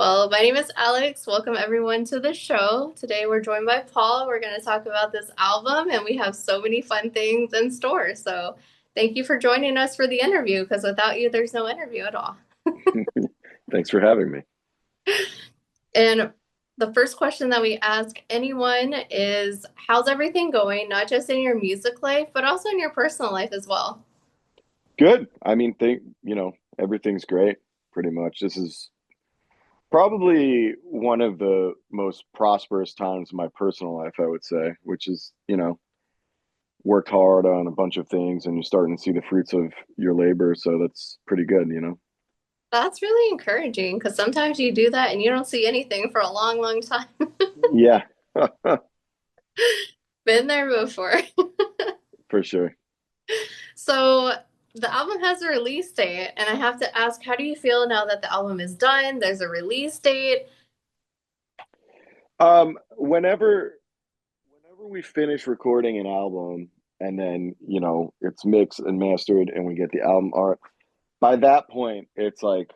Well, my name is Alex. Welcome everyone to the show. Today we're joined by Paul. We're going to talk about this album, and we have so many fun things in store. So, thank you for joining us for the interview because without you, there's no interview at all. Thanks for having me. And the first question that we ask anyone is, how's everything going? Not just in your music life, but also in your personal life as well. Good. Everything's great pretty much. This is probably one of the most prosperous times of my personal life, I would say, which is, worked hard on a bunch of things and you're starting to see the fruits of your labor. So that's pretty good. That's really encouraging because sometimes you do that and you don't see anything for a long, long time. Yeah, Been there before. for sure. So the album has a release date, and I have to ask, how do you feel now that the album is done? There's a release date. Whenever we finish recording an album and then, it's mixed and mastered and we get the album art, by that point, it's like,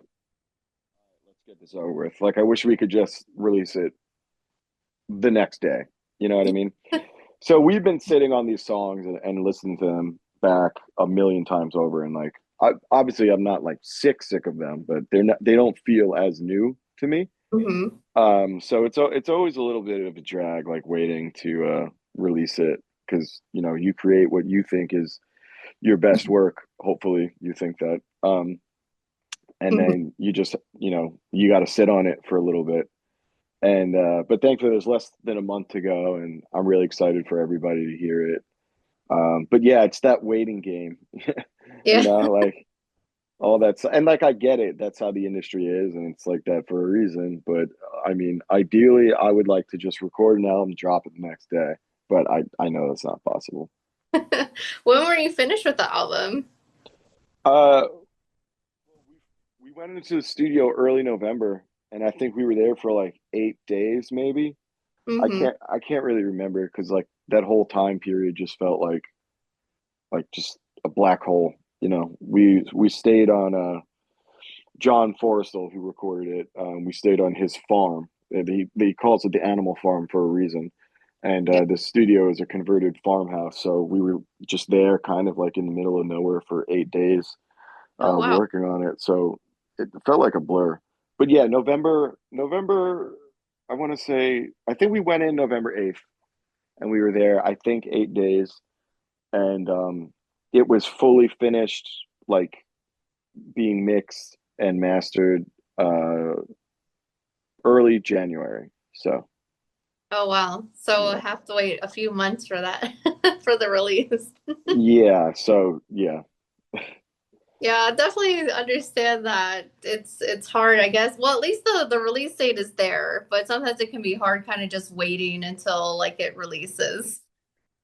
let's get this over with. Like, I wish we could just release it the next day. You know what I mean? So we've been sitting on these songs and listening to them back a million times over, and like, obviously, I'm not like sick of them, but they don't feel as new to me. Hmm. So it's always a little bit of a drag, like waiting to release it because you create what you think is your best work. Hopefully, you think that. And Hmm. then you got to sit on it for a little bit. And but thankfully, there's less than a month to go, and I'm really excited for everybody to hear it. But yeah, it's that waiting game, Yeah. like all that's, and like I get it. That's how the industry is, and it's like that for a reason. But I mean, ideally, I would like to just record an album, drop it the next day. But I know that's not possible. When were you finished with the album? Uh, we went into the studio early November, and I think we were there for like 8 days, maybe. Hmm. I can't really remember because like that whole time period just felt like just a black hole. We stayed on John Forrestal, who recorded it. We stayed on his farm. He calls it the animal farm for a reason. And Yeah. the studio is a converted farmhouse. So we were just there kind of like in the middle of nowhere for 8 days Oh, wow. working on it. So it felt like a blur. But yeah, November, I want to say, I think we went in November 8th and we were there, I think 8 days. And it was fully finished, like being mixed and mastered uh, early January. So Oh, wow. So I yeah, have to wait a few months for that, for the release. yeah. So yeah, Yeah, I definitely understand that. It's hard, I guess. Well, at least the release date is there, but sometimes it can be hard kind of just waiting until like it releases.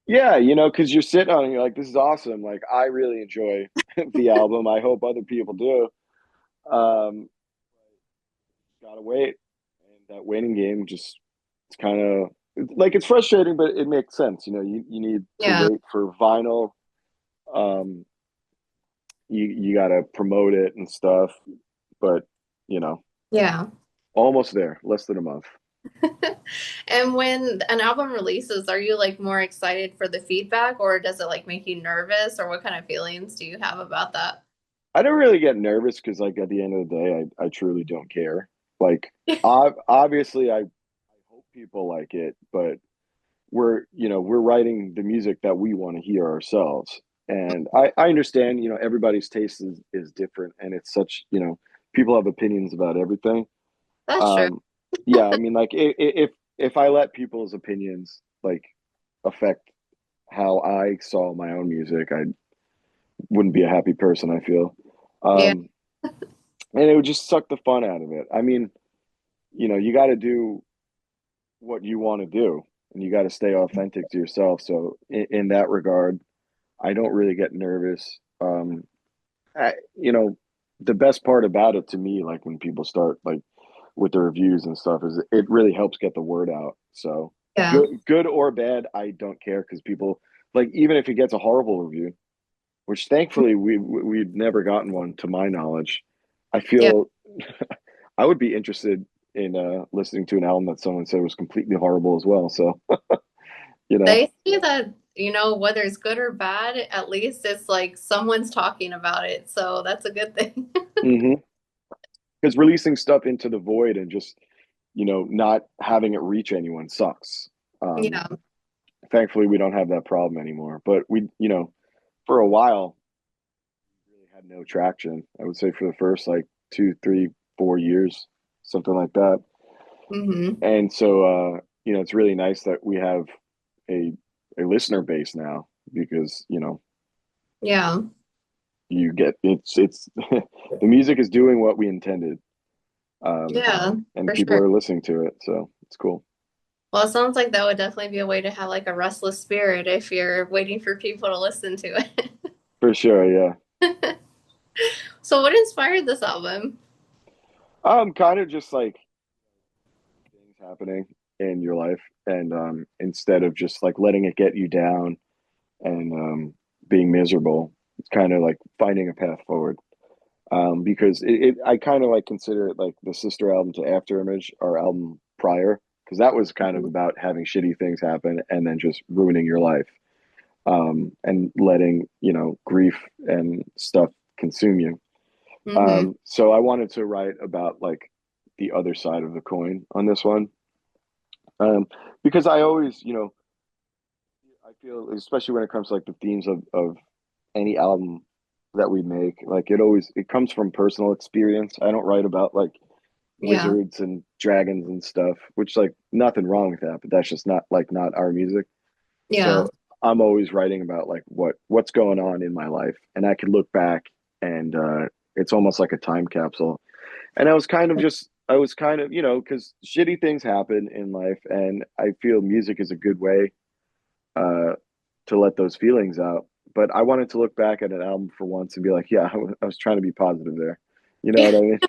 yeah. Because you're sitting on it, and you're like, this is awesome. Like I really enjoy the album. I hope other people do. Um, Gotta wait, and that waiting game just it's kind of like it's frustrating, but it makes sense. You need to Yeah. wait for vinyl. Um, you got to promote it and stuff, but you know, Yeah. almost there, less than a month. And when an album releases, are you like more excited for the feedback or does it like make you nervous or what kind of feelings do you have about that? I don't really get nervous because, like, at the end of the day, I truly don't care. Like, obviously, I hope people like it, but we're writing the music that we want to hear ourselves. And I understand, everybody's taste is different, and it's such, people have opinions about everything. That's true. Um, yeah, I mean, like, if I let people's opinions like affect how I saw my own music, I wouldn't be a happy person, I feel. Yeah. Um, and it would just suck the fun out of it. I mean, you got to do what you want to do, and you got to stay authentic to yourself. So in that regard, I don't really get nervous. The best part about it to me, like when people start like with the reviews and stuff, is it really helps get the word out. So Yeah. good or bad, I don't care because people like even if it gets a horrible review, which thankfully we've never gotten one to my knowledge. I Yeah. feel I would be interested in listening to an album that someone said was completely horrible as well. So, you know, They say that, whether it's good or bad, at least it's like someone's talking about it. So that's a good thing. because releasing stuff into the void and just, not having it reach anyone sucks. Um, Yeah. Thankfully, we don't have that problem anymore. But for a while, we really had no traction. I would say for the first like 2, 3, 4 years, something like that. Hmm. And so, it's really nice that we have a a listener base now because Yeah. you get it's the music is doing what we intended, Yeah, and for people sure. are listening to it, so it's cool. Well, it sounds like that would definitely be a way to have like a restless spirit if you're waiting for people to listen to it. For sure, yeah. So what inspired this album? Kind of just like things happening in your life, and instead of just like letting it get you down and being miserable, it's kind of like finding a path forward. Because I kind of like consider it like the sister album to After Image, our album prior, because that was kind of Hmm. about having shitty things happen and then just ruining your life, and letting grief and stuff consume you. Hmm. So I wanted to write about like the other side of the coin on this one, um, because I always, I feel, especially when it comes to like the themes of any album that we make, like it comes from personal experience. I don't write about like Yeah. wizards and dragons and stuff, which like nothing wrong with that, but that's just not our music. Yeah. So I'm always writing about like what's going on in my life, and I could look back and it's almost like a time capsule. And I was kind of, because shitty things happen in life, and I feel music is a good way uh, to let those feelings out. But I wanted to look back at an album for once and be like, yeah, I was trying to be positive there. You know Yeah. what I mean?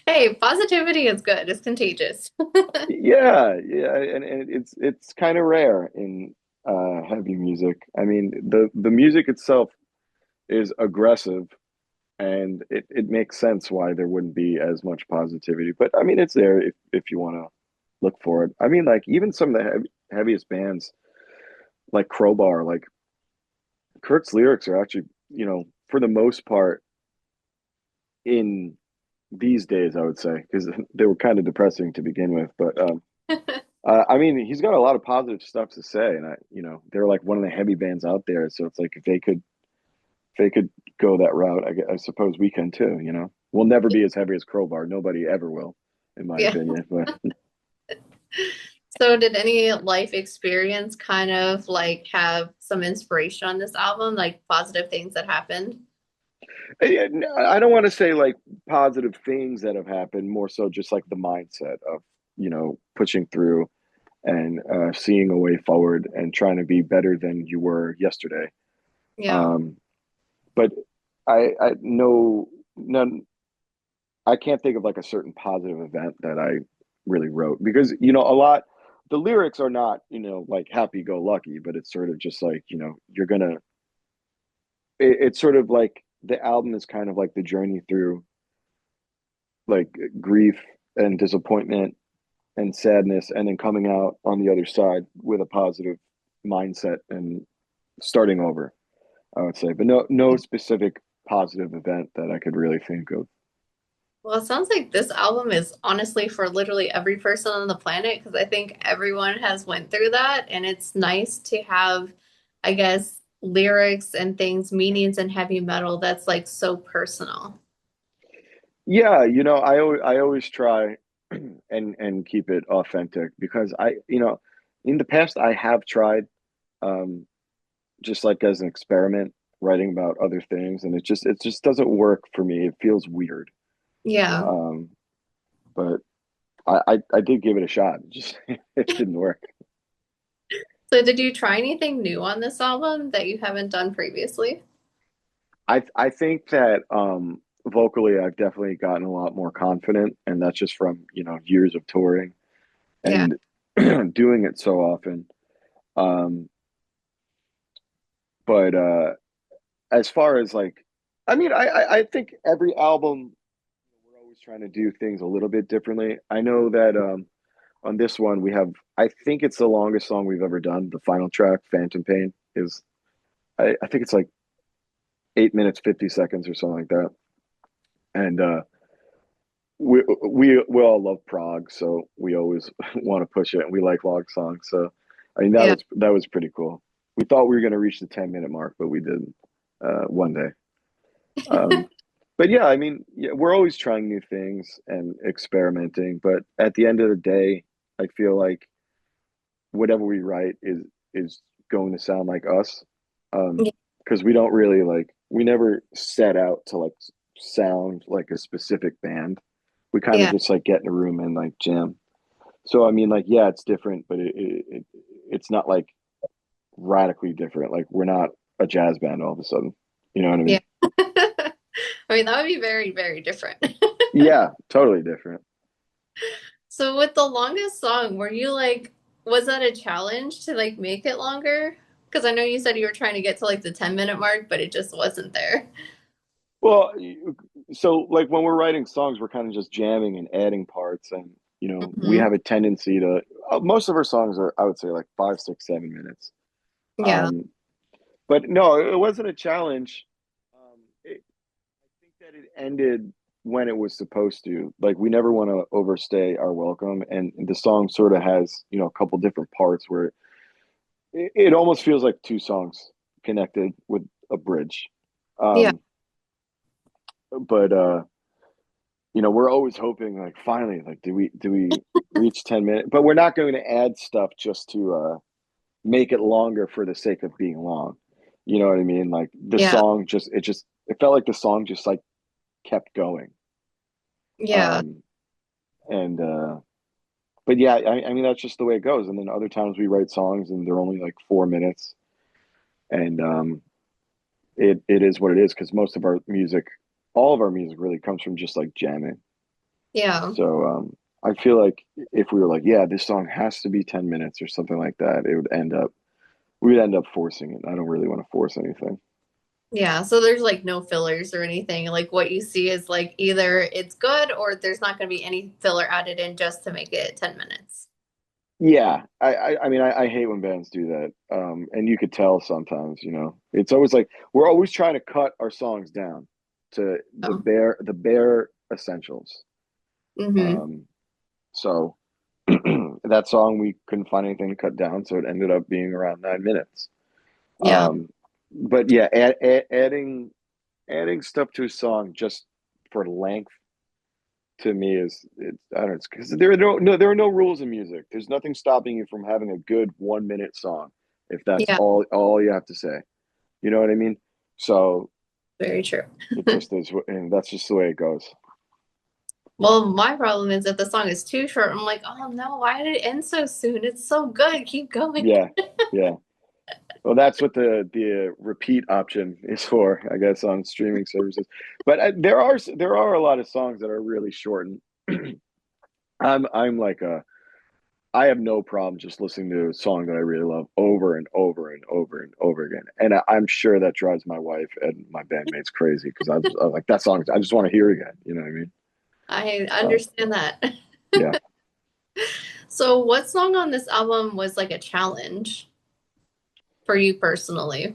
Hey, positivity is good. It's contagious. Yeah, yeah, and it's kind of rare in heavy music. I mean, the music itself is aggressive, and it makes sense why there wouldn't be as much positivity. But I mean, it's there if you want to look for it. I mean, like even some of the heaviest bands, like Crowbar, like Kurt's lyrics are actually, for the most part, in these days, I would say, because they were kind of depressing to begin with. But I mean, he's got a lot of positive stuff to say, and they're like one of the heavy bands out there. So it's like if they could go that route, I suppose we can too. We'll never be as heavy as Crowbar. Nobody ever will, in my Yeah. opinion. But So did any life experience kind of like have some inspiration on this album, like positive things that happened? I don't want to say like positive things that have happened. More so, just like the mindset of pushing through and seeing a way forward and trying to be better than you were yesterday. Yeah. Um, but I no none I can't think of like a certain positive event that I really wrote because a lot the lyrics are not like happy go lucky, but it's sort of just like you're gonna it's sort of like the album is kind of like the journey through like grief and disappointment and sadness, and then coming out on the other side with a positive mindset and starting over, I would say. But no specific positive event that I could really think of. Well, it sounds like this album is honestly for literally every person on the planet because I think everyone has went through that and it's nice to have, I guess, lyrics and things, meanings in heavy metal that's like so personal. Yeah, I always try and keep it authentic because in the past I have tried, um just like as an experiment, writing about other things, and it just doesn't work for me. It feels weird. Yeah. Um but I did give it a shot. It just it didn't work. So did you try anything new on this album that you haven't done previously? I think that vocally I've definitely gotten a lot more confident, and that's just from years of touring Yeah. and doing it so often. Um, but as far as like, I mean, I think every album we're always always trying to do things a little bit differently. I know that on this one we have, I think it's the longest song we've ever done. The final track, Phantom Pain, is I think it's like 8 minutes 50 seconds or something like that. And we all love prog, so we always want to push it, and we like log songs. So I mean Yeah. that was pretty cool. We thought we were going to reach the 10 minute mark, but we didn't. One day. Um, but yeah, I mean, yeah, we're always trying new things and experimenting. But at the end of the day, I feel like whatever we write is going to sound like us. Yeah. Because we don't really like we never set out to like sound like a specific band. We kind of Yeah. just like get in a room and like jam. So I mean, like, yeah, it's different, but it's not like radically different. Like we're not a jazz band all of a sudden. You know what I Yeah. mean? I mean, that would be very, very different. Yeah, totally different. So with the longest song, were you like, was that a challenge to like make it longer? Because I know you said you were trying to get to like the 10-minute mark, but it just wasn't there. Well, so like when we're writing songs, we're kind of just jamming and adding parts, and we Hmm. have a tendency to. Most of our songs are, I would say, like 5, 6, 7 minutes. Yeah. Um, but no, it wasn't a challenge. I think that it ended when it was supposed to. Like we never want to overstay our welcome, and the song sort of has a couple different parts where it almost feels like two songs connected with a bridge. Yeah. Um, but we're always hoping like finally, like do we reach 10 minutes? But we're not going to add stuff just to make it longer for the sake of being long. You know what I mean? Like the Yeah. song it felt like the song just like kept going. Yeah. Um, and but yeah, I mean that's just the way it goes. And then other times we write songs and they're only like 4 minutes, and it is what it is because most of our music, all of our music, really comes from just like jamming. Yeah. So I feel like if we were like, yeah, this song has to be 10 minutes or something like that, we would end up forcing it. I don't really want to force anything. Yeah. So there's like no fillers or anything. Like what you see is like either it's good or there's not going to be any filler added in just to make it 10 minutes. Yeah, I mean, I hate when bands do that. And you could tell sometimes, it's always like we're always trying to cut our songs down to Oh. the bare essentials. Hmm. Um, so that song we couldn't find anything to cut down, so it ended up being around 9 minutes. Yeah. But yeah, adding stuff to a song just for length to me I don't know, it's because there are no rules in music. There's nothing stopping you from having a good 1 minute song if that's Yeah. all you have to say. You know what I mean? So Very true. it just is, and that's just the way it goes. Well, my problem is that the song is too short. I'm like, oh no, why did it end so soon? It's so good. Keep going. Yeah, yeah. Well, that's what the repeat option is for, I guess, on streaming services. But there are a lot of songs that are really short, and I'm like a I have no problem just listening to a song that I really love over and over and over and over again. And I'm sure that drives my wife and my bandmates crazy because I'm like that song. I just want to hear it again. You know what I mean? I Uh, understand that. yeah. So, what song on this album was like a challenge for you personally?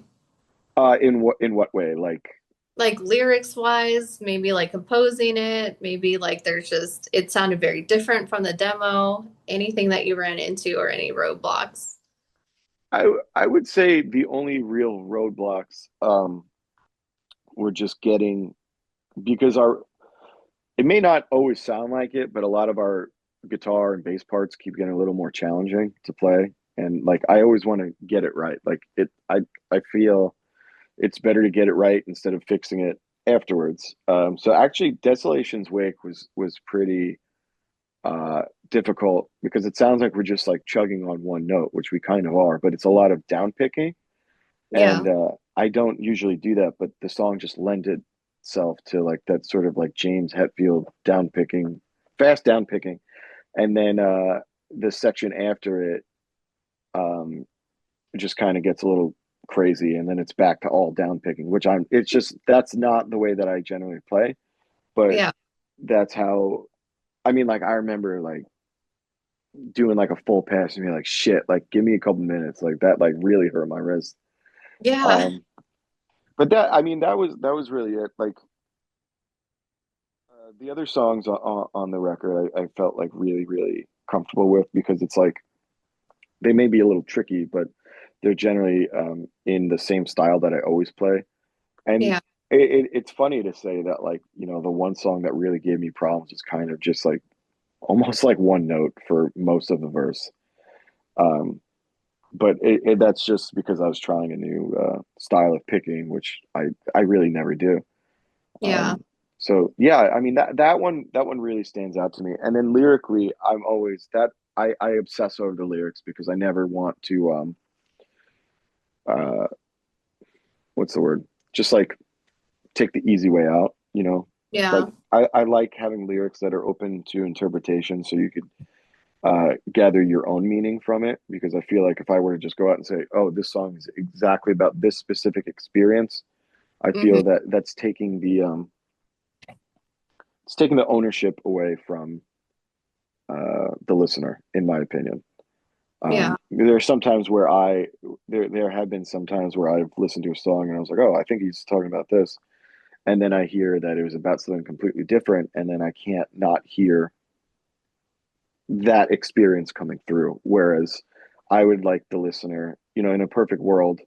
In what way? Like Like lyrics wise, maybe like composing it, maybe like there's just, it sounded very different from the demo. Anything that you ran into or any roadblocks? I would say the only real roadblocks were just getting because our it may not always sound like it, but a lot of our guitar and bass parts keep getting a little more challenging to play. And like I always want to get it right. Like I feel it's better to get it right instead of fixing it afterwards. So actually, Desolation's Wake was pretty difficult because it sounds like we're just like chugging on one note, which we kind of are, but it's a lot of down picking, Yeah. and I don't usually do that, but the song just lended itself to like that sort of like James Hetfield down picking, fast down picking, and then the section after it um, just kind of gets a little crazy, and then it's back to all down picking, which I'm. It's just that's not the way that I generally play, but Yeah. that's how, I mean, like I remember like doing like a full pass and be like, shit, like give me a couple minutes. Like that like really hurt my wrist. Yeah. Um, but that, I mean, that was really it. Like the other songs on the record, I felt like really, really comfortable with because it's like they may be a little tricky, but they're generally in the same style that I always play. And Yeah. it's funny to say that like, you know, the one song that really gave me problems is kind of just like almost like one note for most of the verse. Um, but that's just because I was trying a new style of picking, which I really never do. Yeah. Um, so yeah, I mean that one really stands out to me. And then lyrically, I'm always that I obsess over the lyrics because I never want to uh what's the word? Just like take the easy way out, you know? Like Yeah. I like having lyrics that are open to interpretation so you could gather your own meaning from it because I feel like if I were to just go out and say, "Oh, this song is exactly about this specific experience," I Hmm. feel that that's taking the it's taking the ownership away from the listener, in my opinion. Yeah. There are sometimes where there have been some times where I've listened to a song and I was like, "Oh, I think he's talking about this," and then I hear that it was about something completely different, and then I can't not hear that experience coming through. Whereas I would like the listener, you know, in a perfect world,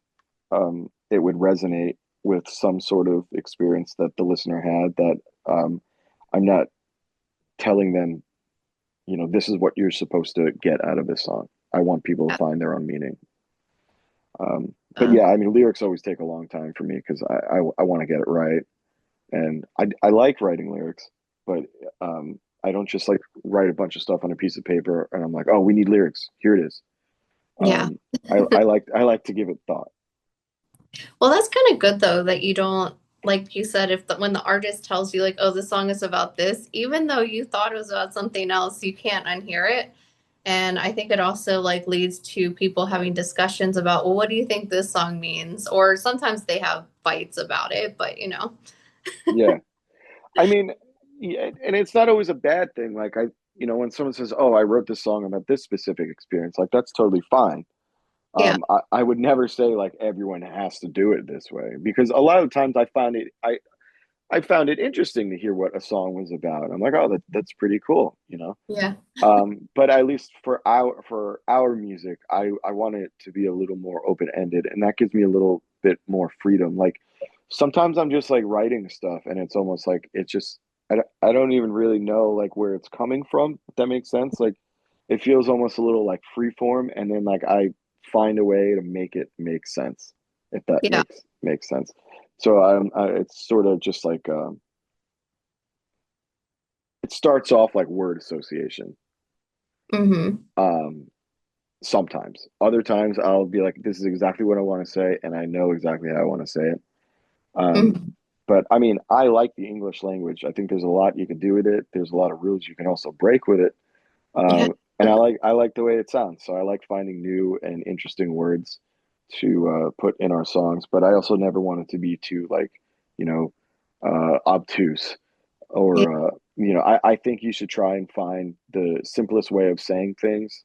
it would resonate with some sort of experience that the listener had that I'm not telling them, you know, this is what you're supposed to get out of this song. I want people to Yeah. find their own meaning. But Uh, yeah, I mean, lyrics always take a long time for me because I want to get it right. And I like writing lyrics, but I don't just like write a bunch of stuff on a piece of paper and I'm like, oh, we need lyrics. Here it is. yeah. I like to give it thought. Well, that's kind of good though that you don't, like you said, if when the artist tells you like, oh, this song is about this, even though you thought it was about something else, you can't unhear it. And I think it also like leads to people having discussions about, well, what do you think this song means? Or sometimes they have fights about it, but you know. Yeah. I mean, yeah, and it's not always a bad thing. Like you know, when someone says, "Oh, I wrote this song about this specific experience," like that's totally fine. Yeah. I would never say like everyone has to do it this way because a lot of times I found it interesting to hear what a song was about. I'm like, oh, that's pretty cool, you know. Yeah. But at least for our music, I want it to be a little more open ended, and that gives me a little bit more freedom. Like sometimes I'm just like writing stuff, and it's almost like it's just I don't even really know like where it's coming from. If that makes sense. Like it feels almost a little like free form, and then like I find a way to make it make sense. If that Yeah. makes sense. So it's sort of just like it starts off like word association. Hmm. Um, sometimes. Other times I'll be like, this is exactly what I want to say, and I know exactly how I want to say it. Um, Hmm. but I mean, I like the English language. I think there's a lot you can do with it. There's a lot of rules you can also break with it. Yeah. And I like the way it sounds. So I like finding new and interesting words to put in our songs. But I also never want it to be too like, you know, obtuse Yeah. or I think you should try and find the simplest way of saying things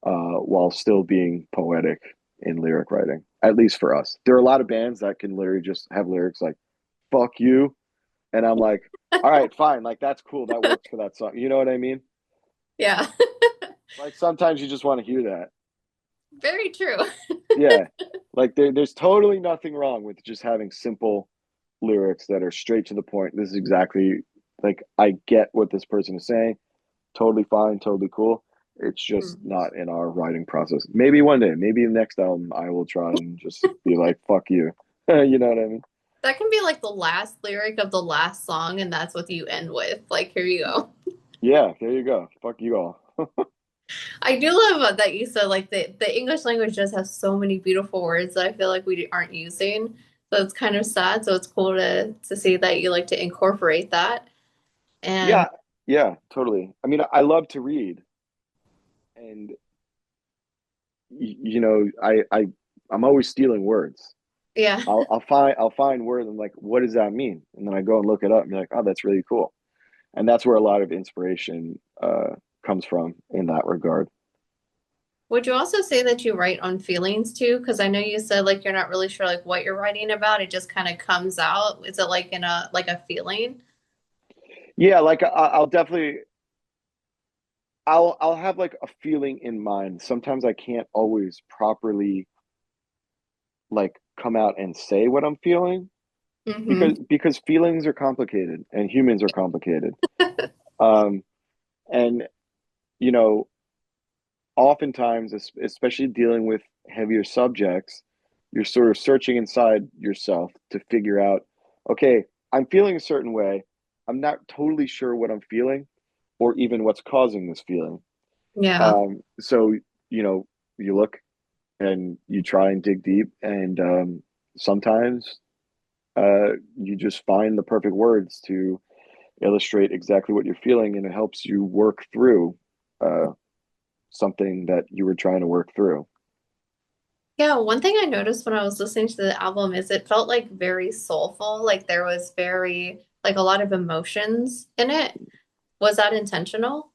while still being poetic in lyric writing. At least for us, there are a lot of bands that can literally just have lyrics like "fuck you," and I'm like, all right, fine, like that's cool, that works for that song. You know what I mean? Yeah. Like sometimes you just want to hear that. Very true. Yeah, like there's totally nothing wrong with just having simple lyrics that are straight to the point. This is exactly like I get what this person is saying. Totally fine, totally cool. It's just Mm. not in our writing process. Maybe one day, maybe the next album, I will try and just be like, "Fuck you," you know what I mean? That can be like the last lyric of the last song, and that's what you end with. Like, here you go. Yeah, there you go. Fuck you all. I do love that you said like the English language does have so many beautiful words that I feel like we aren't using. So it's kind of sad. So it's cool to see that you like to incorporate that. And Yeah, yeah, totally. I mean, I love to read, and I'm always stealing words. yeah. I'll find words. I'm like, what does that mean? And then I go and look it up and be like, oh, that's really cool. and that's where a lot of inspiration comes from in that regard. Would you also say that you write on feelings too? Because I know you said like you're not really sure like what you're writing about. It just kind of comes out. Is it like in a like a feeling? Yeah, like I'll definitely I'll have like a feeling in mind. Sometimes I can't always properly like come out and say what I'm feeling Mm-hmm. because feelings are complicated and humans are complicated. Um, and you know, oftentimes, especially dealing with heavier subjects, you're sort of searching inside yourself to figure out, okay, I'm feeling a certain way. I'm not totally sure what I'm feeling or even what's causing this feeling. Yeah. So, you know, you look and you try and dig deep, and sometimes you just find the perfect words to illustrate exactly what you're feeling, and it helps you work through uh, something that you were trying to work through. Yeah, one thing I noticed when I was listening to the album is it felt like very soulful. Like there was very like a lot of emotions in it. Was that intentional?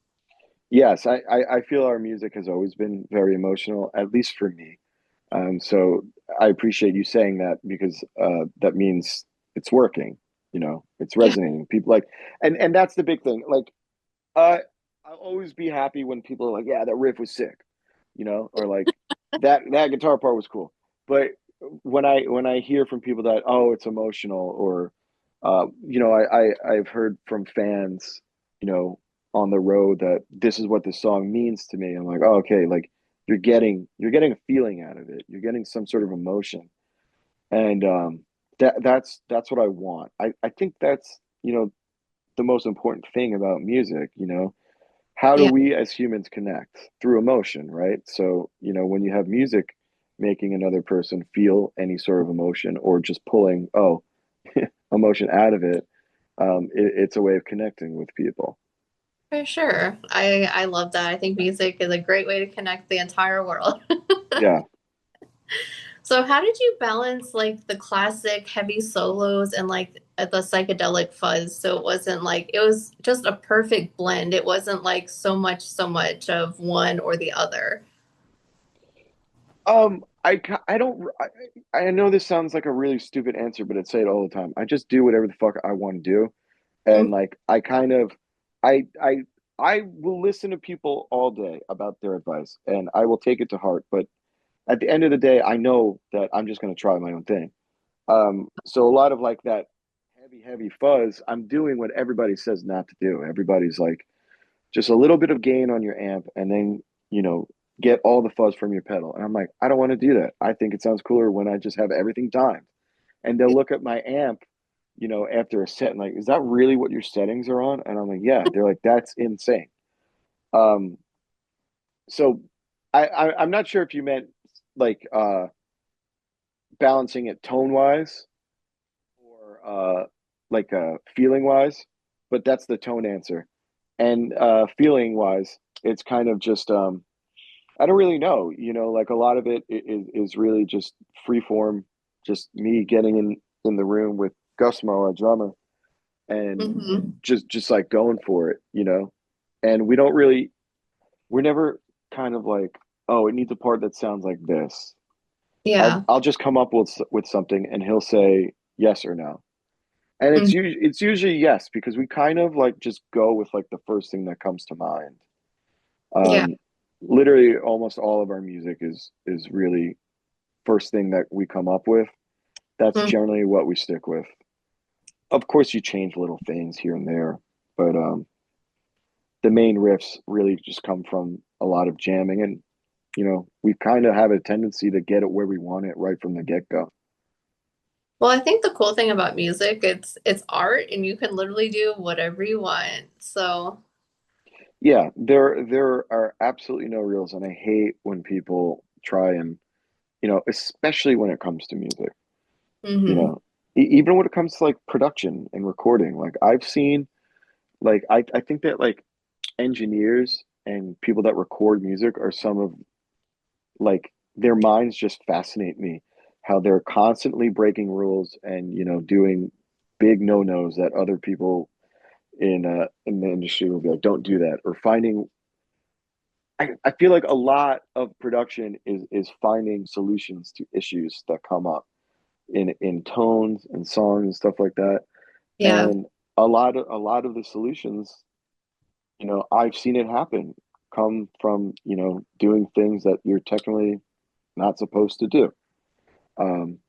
Yes, I feel our music has always been very emotional, at least for me. So I appreciate you saying that because that means it's working, it's Yeah. resonating. People like, and that's the big thing. Like, uh, I'll always be happy when people are like, yeah, that riff was sick, or like that guitar part was cool. But when I hear from people that, oh, it's emotional, or I've heard from fans, you know, on the road that this is what this song means to me. I'm like, oh, okay, like you're getting a feeling out of it. You're getting some sort of emotion, and that's what I want. I think that's the most important thing about music. How do Yeah. we as humans connect? Through emotion, right? So, when you have music making another person feel any sort of emotion or just pulling, emotion out of it, it's a way of connecting with people. For sure. I love that. I think music is a great way to connect the entire world. Yeah. So how did you balance like the classic heavy solos and like the psychedelic fuzz so it wasn't like it was just a perfect blend. It wasn't like so much of one or the other. I don't, I know this sounds like a really stupid answer, but I say it all the time. I just do whatever the fuck I want to do. And Mm, like, I kind of, I, I will listen to people all day about their advice and I will take it to heart. But at the end of the day, I know that I'm just going to try my own thing. So a lot of like that heavy fuzz, I'm doing what everybody says not to do. Everybody's like, just a little bit of gain on your amp and then, you know, get all the fuzz from your pedal. And I'm like, I don't want to do that. I think it sounds cooler when I just have everything timed. And they'll look at my amp, after a set and like, is that really what your settings are on? And I'm like, yeah. They're like, that's insane. Um, so I'm not sure if you meant like balancing it tone wise or like feeling wise, but that's the tone answer. And feeling wise, it's kind of just I don't really know. Like a lot of it is really just free form, just me getting in the room with Gusmo, our drummer, and hmm. just like going for it. And we're never kind of like, oh, it needs a part that sounds like this. I'll Yeah. I'll just come up with something, and he'll say yes or no. And Mm, it's usually yes, because we kind of like just go with like the first thing that comes to mind. yeah. Um, Literally almost all of our music is really first thing that we come up with. That's Mm. generally what we stick with. Of course, you change little things here and there, but the main riffs really just come from a lot of jamming, and we kind of have a tendency to get it where we want it right from the get go. Well, I think the cool thing about music, it's art and you can literally do whatever you want. So, Yeah, there are absolutely no rules, and I hate when people try and especially when it comes to music. you hmm. know Even when it comes to like production and recording, like I've seen, like I think that like engineers and people that record music are some of, like, their minds just fascinate me, how they're constantly breaking rules and doing big no-nos that other people in the industry will be like, don't do that, or finding. I feel like a lot of production is finding solutions to issues that come up in tones and songs and stuff like that. Yeah, And a lot of the solutions, I've seen it happen come from, doing things that you're technically not supposed to do. Um,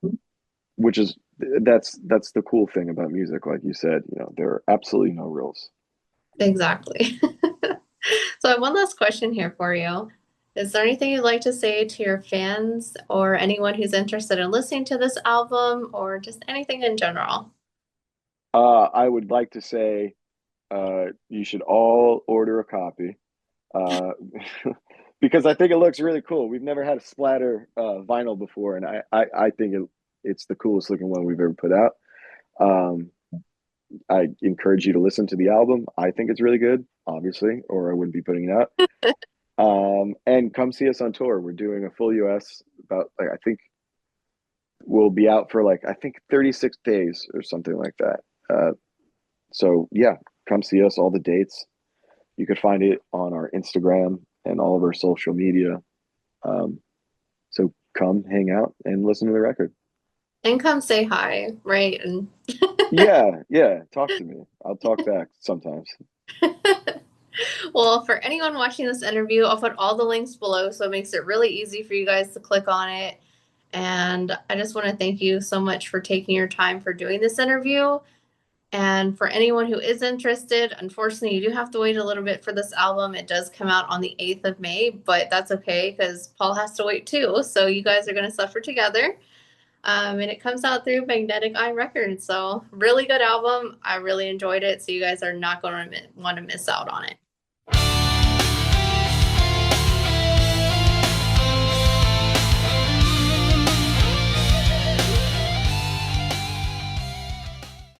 which is that's the cool thing about music, like you said, there are absolutely no rules. exactly. So I have one last question here for you. Is there anything you'd like to say to your fans or anyone who's interested in listening to this album or just anything in general? I would like to say you should all order a copy uh, because I think it looks really cool. We've never had a splatter vinyl before, and I think it's the coolest looking one we've ever put out. Um, I encourage you to listen to the album. I think it's really good, obviously, or I wouldn't be putting it out. And come see us on tour. We're doing a full US, about, like, I think we'll be out for, like, I think 36 days or something like that. So yeah, come see us. All the dates, you could find it on our Instagram and all of our social media. Um, so come hang out and listen to the record. And come say hi, right? And Yeah, yeah. Talk to me. I'll talk back sometimes. well, for anyone watching this interview, I'll put all the links below so it makes it really easy for you guys to click on it. And I just want to thank you so much for taking your time for doing this interview. And for anyone who is interested, unfortunately, you do have to wait a little bit for this album. It does come out on the 8th of May, but that's okay because Paul has to wait too. So you guys are going to suffer together. And it comes out through Magnetic Eye Records. So, really good album. I really enjoyed it. So, you guys are not going to want to miss out on it.